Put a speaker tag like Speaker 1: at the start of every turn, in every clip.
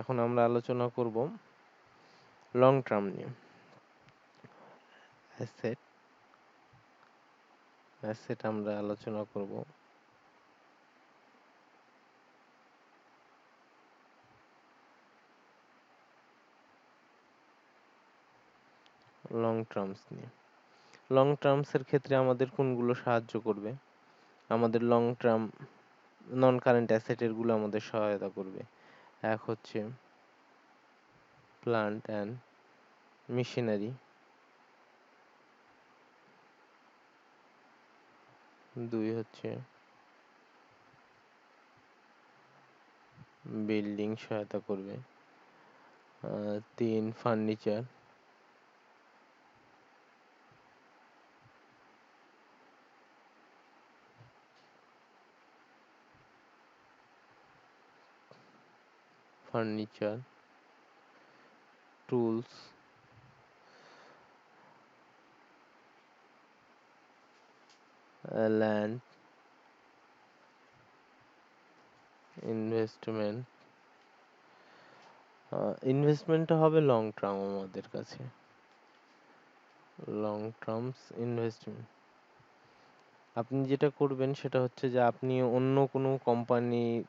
Speaker 1: এখন আমরা আলোচনা করব লং টার্ম নিয়ে। অ্যাসেট অ্যাসেট আমরা আলোচনা করব লং টার্মস নিয়ে। লং টার্মসের ক্ষেত্রে আমাদের কোনগুলো সাহায্য করবে? আমাদের লং টার্ম নন কারেন্ট অ্যাসেটের গুলো আমাদের সহায়তা করবে। এক হচ্ছে প্লান্ট অ্যান্ড মেশিনারি, দুই হচ্ছে বিল্ডিং সহায়তা করবে, তিন furniture, furniture, tools, land, investment. ইনভেস্টমেন্টটা হবে লং টার্ম আমাদের কাছে, লং টার্মস ইনভেস্টমেন্ট। আপনি যেটা করবেন সেটা হচ্ছে যে আপনি অন্য কোনো কোম্পানির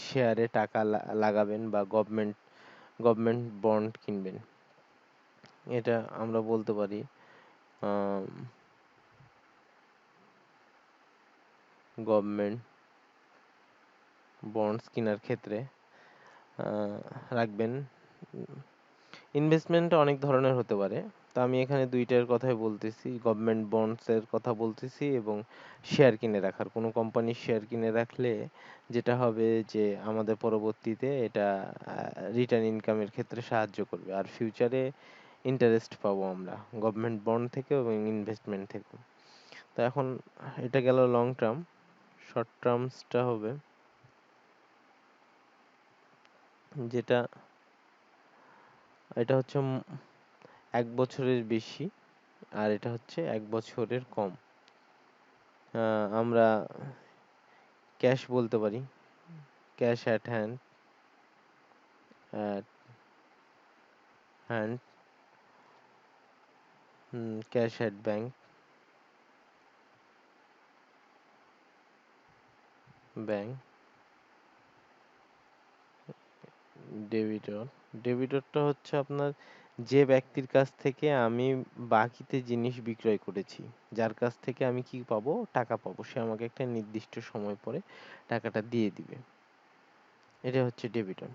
Speaker 1: শেয়ারে টাকা লাগাবেন বা গভর্নমেন্ট বন্ড কিনবেন। এটা আমরা বলতে পারি গভর্নমেন্ট বন্ডস কেনার ক্ষেত্রে রাখবেন। ইনভেস্টমেন্ট অনেক ধরনের হতে পারে, তো আমি এখানে দুইটার কথাই বলতেছি, গভর্নমেন্ট বন্ডস এর কথা বলতেছি এবং শেয়ার কিনে রাখার। কোনো কোম্পানির শেয়ার কিনে রাখলে যেটা হবে যে আমাদের পরবর্তীতে এটা রিটার্ন ইনকামের ক্ষেত্রে সাহায্য করবে, আর ফিউচারে ইন্টারেস্ট পাবো আমরা গভর্নমেন্ট বন্ড থেকে এবং ইনভেস্টমেন্ট থেকে। তো এখন এটা গেল লং টার্ম। শর্ট টার্মসটা হবে যেটা, এটা হচ্ছে 1 বছরের বেশি, আর এটা হচ্ছে 1 বছরের কম। আমরা ক্যাশ বলতে পারি, cash at at hand, cash at bank, debtor. ডেবিটরটা হচ্ছে আপনার যে ব্যক্তির কাছ থেকে আমি বাকিতে জিনিস বিক্রয় করেছি, যার কাছ থেকে আমি কি পাবো, টাকা পাবো, সে আমাকে একটা নির্দিষ্ট সময় পরে টাকাটা দিয়ে দিবে, এটা হচ্ছে ডেবিটর।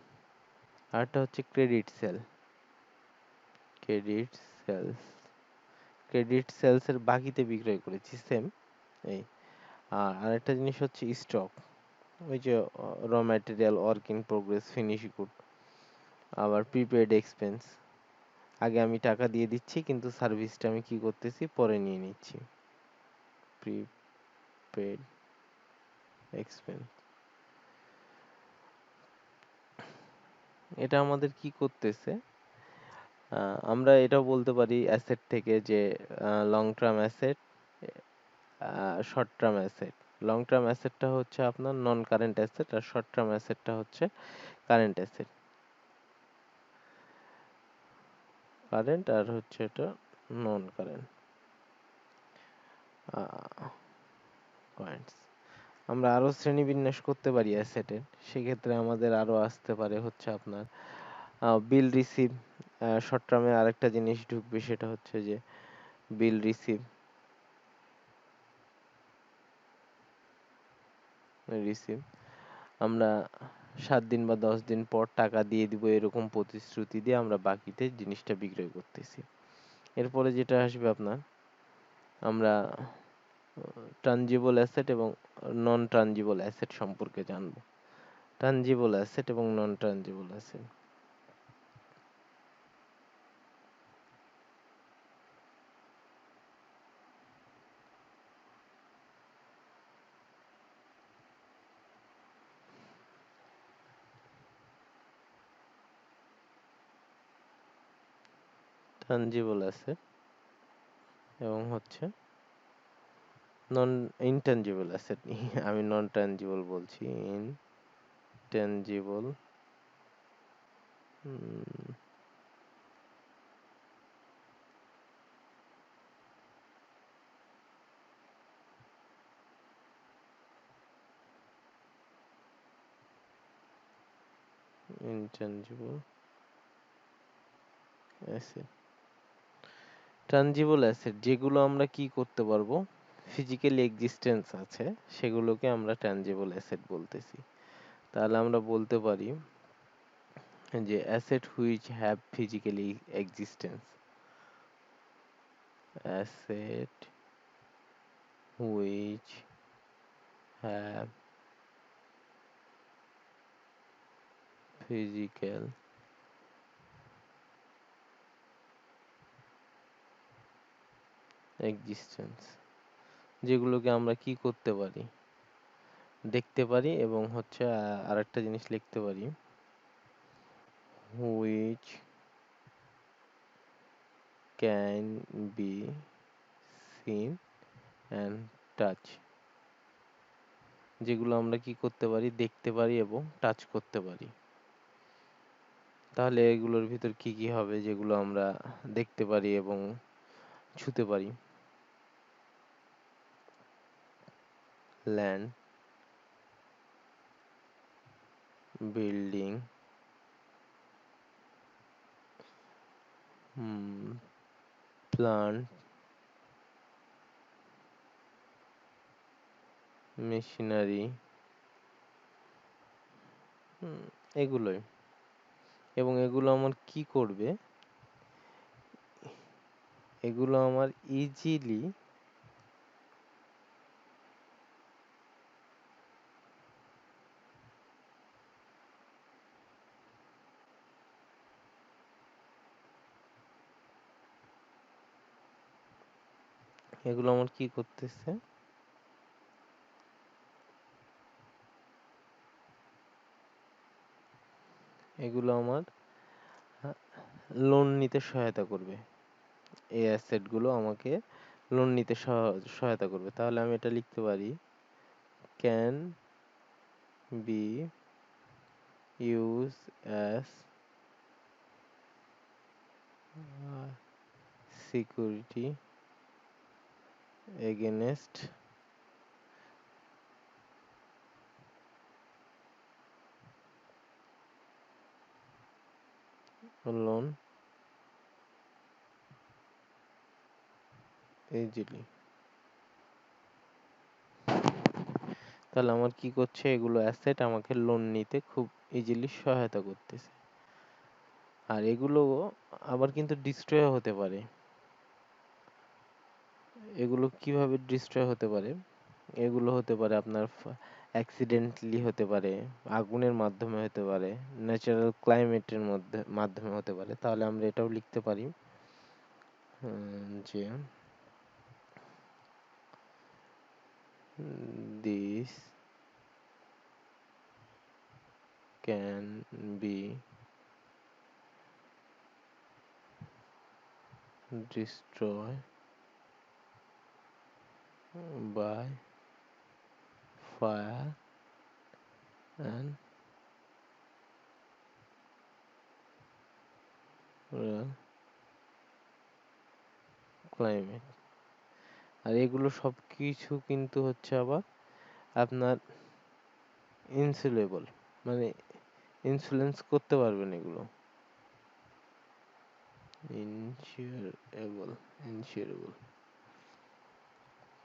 Speaker 1: আরটা হচ্ছে credit sale. Credit sales, credit sales এর বাকিতে বিক্রয় করেছি, সেম এই। আর আরেকটা জিনিস হচ্ছে স্টক, ওই যে র material, work in progress, finish good. আবার প্রিপেড এক্সপেন্স, আগে আমি টাকা দিয়ে দিচ্ছি কিন্তু সার্ভিসটা আমি কি করতেছি, পরে নিয়ে নিচ্ছি, প্রিপেড এক্সপেন্স। এটা আমাদের কি করতেছে, আমরা এটাও বলতে পারি অ্যাসেট থেকে যে long term asset, short term asset. Long term অ্যাসেটটা হচ্ছে আপনার নন কারেন্ট অ্যাসেট, আর শর্ট টার্ম অ্যাসেটটা হচ্ছে কারেন্ট অ্যাসেট। কারেন্ট আর হচ্ছে এটা নন কারেন্ট পয়েন্টস। আমরা আরো শ্রেণীবিন্যাস করতে পারি অ্যাসেটের, সেক্ষেত্রে আমাদের আরো আসতে পারে হচ্ছে আপনার বিল রিসিভ। শর্ট টার্মে আরেকটা জিনিস ঢুকবে, সেটা হচ্ছে যে বিল রিসিভ, রিসিভ আমরা 7 দিন বা 10 দিন পর টাকা দিয়ে দিব এরকম প্রতিশ্রুতি দিয়ে আমরা বাকিতে জিনিসটা বিক্রয় করতেছি। এরপরে যেটা আসবে আপনার, আমরা ট্রানজিবল অ্যাসেট এবং নন ট্রানজিবল অ্যাসেট সম্পর্কে জানবো। ট্রানজিবল অ্যাসেট এবং নন ট্রানজিবল অ্যাসেট। ট্রানজিবল অ্যাসেট এবং হচ্ছে নন ইনট্যানজিবল অ্যাসেট আমি নন ট্রানজিবল বলছি, intangible intangible asset, tangible asset যেগুলো আমরা কি করতে পারবো, ফিজিক্যাল এক্সিস্টেন্স আছে, সেগুলোকে আমরা ট্যাঞ্জিবল অ্যাসেট বলতেছি। তাহলে আমরা বলতে পারি যে asset which have physically existence, asset which have physical existence, যেগুলোকে আমরা কি করতে পারি, দেখতে পারি, এবং হচ্ছে আরেকটা জিনিস লিখতে পারি, which can be seen and touch, যেগুলো আমরা কি করতে পারি, দেখতে পারি এবং টাচ করতে পারি। তাহলে এগুলোর ভিতর কি কি হবে যেগুলো আমরা দেখতে পারি এবং ছুতে পারি? ল্যান্ড, বিল্ডিং, প্লান্ট, মেশিনারি, এগুলোই। এবং এগুলো আমার কি করবে, এগুলো আমার ইজিলি এগুলো আমার কি করতেছে, এগুলো আমার লোন নিতে সহায়তা করবে, এই অ্যাসেট গুলো আমাকে লোন নিতে সহায়তা করবে। তাহলে আমি এটা লিখতে পারি, can be use as security against loan easily. তাহলে আমার কি করছে, এগুলো অ্যাসেট আমাকে লোন নিতে খুব ইজিলি সহায়তা করতেছে। আর এগুলো আবার কিন্তু ডিস্ট্রয় হতে পারে। এগুলো কিভাবে ডিস্ট্রয় হতে পারে, এগুলো হতে পারে আপনার অ্যাক্সিডেন্টলি হতে পারে, আগুনের মাধ্যমে হতে পারে, ন্যাচারাল ক্লাইমেটের মাধ্যমে হতে পারে। তাহলে আমরা এটাও লিখতে পারি যে this can be destroyed by fire and climate। আর এগুলো সব কিছু কিন্তু হচ্ছে আবার আপনার ইনসুলেবল, মানে ইন্সুরেন্স করতে পারবেন এগুলো, ইনসিওরেবল।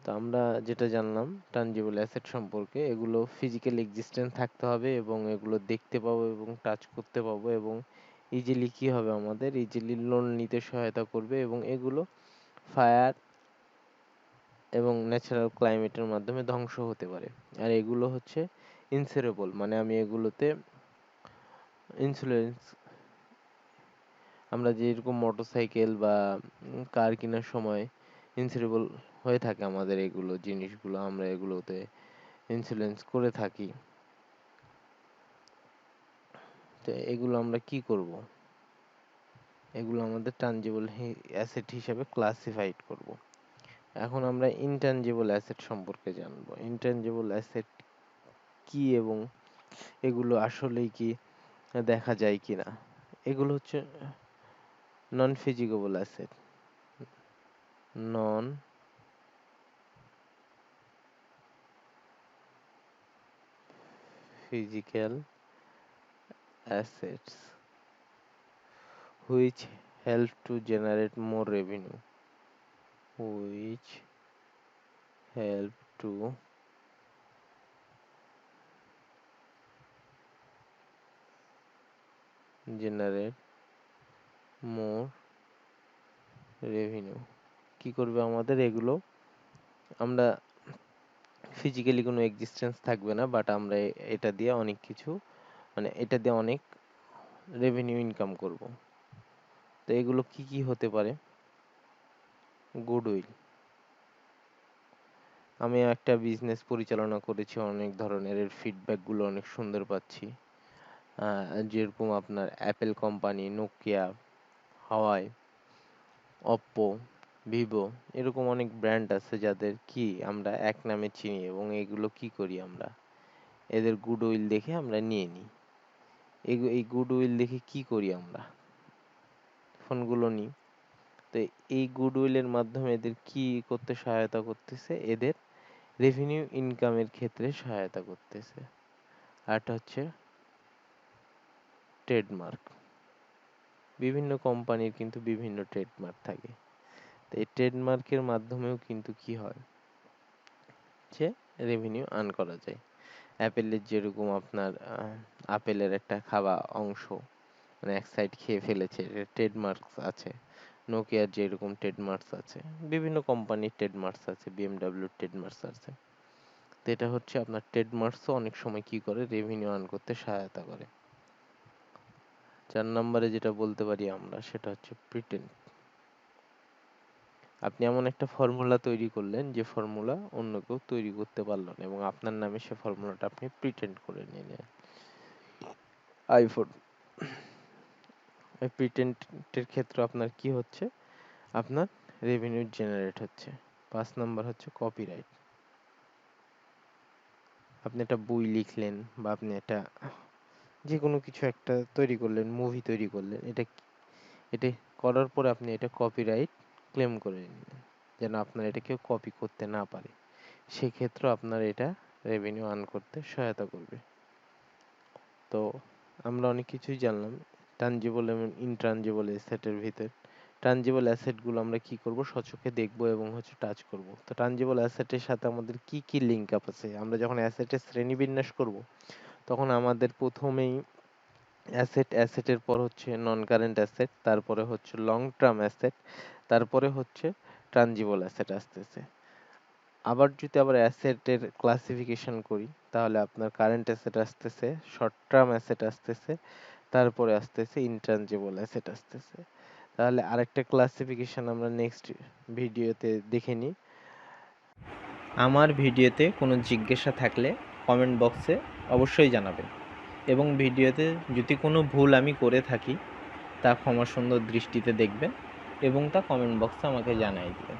Speaker 1: তো আমরা যেটা জানলাম টানজিবল অ্যাসেট সম্পর্কে, এগুলো ফিজিক্যাল এক্সিস্টেন্স থাকতে হবে এবং এগুলো দেখতে পাবো এবং টাচ করতে পাবো, এবং ইজিলি কি হবে, আমাদের ইজিলি লোন নিতে সহায়তা করবে, এবং এগুলো ফায়ার এবং ন্যাচারাল ক্লাইমেটের মাধ্যমে ধ্বংস হতে পারে। আর এগুলো হচ্ছে ইনসিওরেবল, মানে আমি এগুলোতে ইন্স্যুরেন্স, আমরা যেরকম মোটরসাইকেল বা কার কেনার সময় ইন্স্যুরেবল হয়ে থাকে আমাদের এগুলো জিনিসগুলো, আমরা এগুলোতে ইন্স্যুরেন্স করে থাকি। তো এগুলো আমরা কি করব, এগুলো আমাদের টানজিবল অ্যাসেট হিসেবে ক্লাসিফাইড করব। এখন আমরা ইনট্যাঞ্জিবল অ্যাসেট সম্পর্কে জানবো। ইনট্যাঞ্জিবল অ্যাসেট কি এবং এগুলো আসলেই কি দেখা যায় কিনা, এগুলো হচ্ছে non physical asset. Non physical assets which help to generate more revenue, which help to generate more revenue। কি করবে আমাদের এগুলো? আমরা ফিজিক্যালি কোনো এক্সিস্টেন্স থাকবে না, বাট আমরা এটা দিয়ে অনেক কিছু, মানে এটা দিয়ে অনেক রেভিনিউ ইনকাম করব। তো এগুলো কি কি হতে পারে? গুডউইল। আমি একটা বিজনেস পরিচালনা করেছি, অনেক ধরনের, এর ফিডব্যাকগুলো অনেক সুন্দর পাচ্ছি। যেরকম আপনার অ্যাপেল কোম্পানি, নোকিয়া, হাওয়াই, অপ্পো, ভিভো, এরকম অনেক ব্র্যান্ড আছে যাদের কি আমরা এক নামে চিনি, এবং এগুলো কি করি আমরা? এদের গুডউইল দেখে আমরা নিয়ে নিই। এই গুডউইল দেখে কি করি আমরা? ফোনগুলো নিই। তো এই গুডউইলের মাধ্যমে এদের কি করতে সহায়তা করতেছে? এদের রেভিনিউ ইনকামের ক্ষেত্রে সহায়তা করতেছে। আরটা হচ্ছে ট্রেডমার্ক। বিভিন্ন কোম্পানির কিন্তু বিভিন্ন ট্রেডমার্ক থাকে। তো এই ট্রেডমার্কের মাধ্যমেও কিন্তু কি হয়, যে রেভিনিউ আর্ন করা যায়। অ্যাপেলের যেরকম আপনার আপেলের একটা খাওয়া অংশ, মানে এক সাইড খেয়ে ফেলেছে, ট্রেডমার্কস আছে। নোকিয়ার যেরকম ট্রেডমার্কস আছে, বিভিন্ন কোম্পানির ট্রেডমার্কস আছে, বিএমডাব্লিউর ট্রেডমার্কস আছে। তো এটা হচ্ছে আপনার ট্রেডমার্কসও অনেক সময় কি করে, রেভিনিউ আর্ন করতে সহায়তা করে। 4 নম্বরে যেটা বলতে পারি আমরা, সেটা হচ্ছে প্রিটেন্ড। আপনি এমন একটা ফর্মুলা তৈরি করলেন যে ফর্মুলা অন্য কেউ তৈরি করতে পারলো না, এবং আপনার নামে সে ফর্মুলাটা আপনি প্রিটেন্ড করে নিলেন। আইফোন। এই প্রিটেন্ডের ক্ষেত্রে আপনার কি হচ্ছে? আপনার রেভিনিউ জেনারেট হচ্ছে। 5 নাম্বার হচ্ছে কপিরাইট। আপনি একটা বই লিখলেন, বা আপনি একটা যে কোনো কিছু একটা তৈরি করলেন, মুভি তৈরি করলেন, এটা করার পরে আপনি এটা কপিরাইট ক্লেম করে নিলেন, যেন আপনার এটা কেউ কপি করতে না পারে। সেক্ষেত্রে আপনার এটা রেভিনিউ আর্ন করতে সহায়তা করবে। তো আমরা অনেক কিছুই জানলাম টানজিবল এবং ইনট্রানজিবল অ্যাসেটের ভিতর। টানজিবল অ্যাসেটগুলো আমরা কি করব? স্বচক্ষে দেখব এবং হচ্ছে টাচ করব। তো টানজিবল অ্যাসেটের সাথে আমাদের কি কি লিঙ্ক আপ আছে? আমরা যখন অ্যাসেটের শ্রেণীবিন্যাস করব, তখন আমাদের প্রথমেই অ্যাসেটের পর হচ্ছে নন কারেন্ট অ্যাসেট, তারপরে হচ্ছে লং টার্ম অ্যাসেট, তারপরে হচ্ছে ট্রানজিবল অ্যাসেট আসতেছে। আবার যদি অ্যাসেটের ক্লাসিফিকেশন করি, তাহলে আপনার কারেন্ট অ্যাসেট আসতেছে, শর্ট টার্ম অ্যাসেট আসতেছে, তারপরে আসতেছে ইনট্যানজিবল অ্যাসেট আসতেছে। তাহলে আরেকটা ক্লাসিফিকেশন আমরা নেক্সট ভিডিওতে দেখে নিই। আমার ভিডিওতে কোনো জিজ্ঞাসা থাকলে কমেন্ট বক্সে অবশ্যই জানাবেন, এবং ভিডিওতে যদি কোনো ভুল আমি করে থাকি তা ক্ষমা সুন্দর দৃষ্টিতে দেখবেন, এবং তা কমেন্ট বক্সে আমাকে জানিয়ে দিবেন।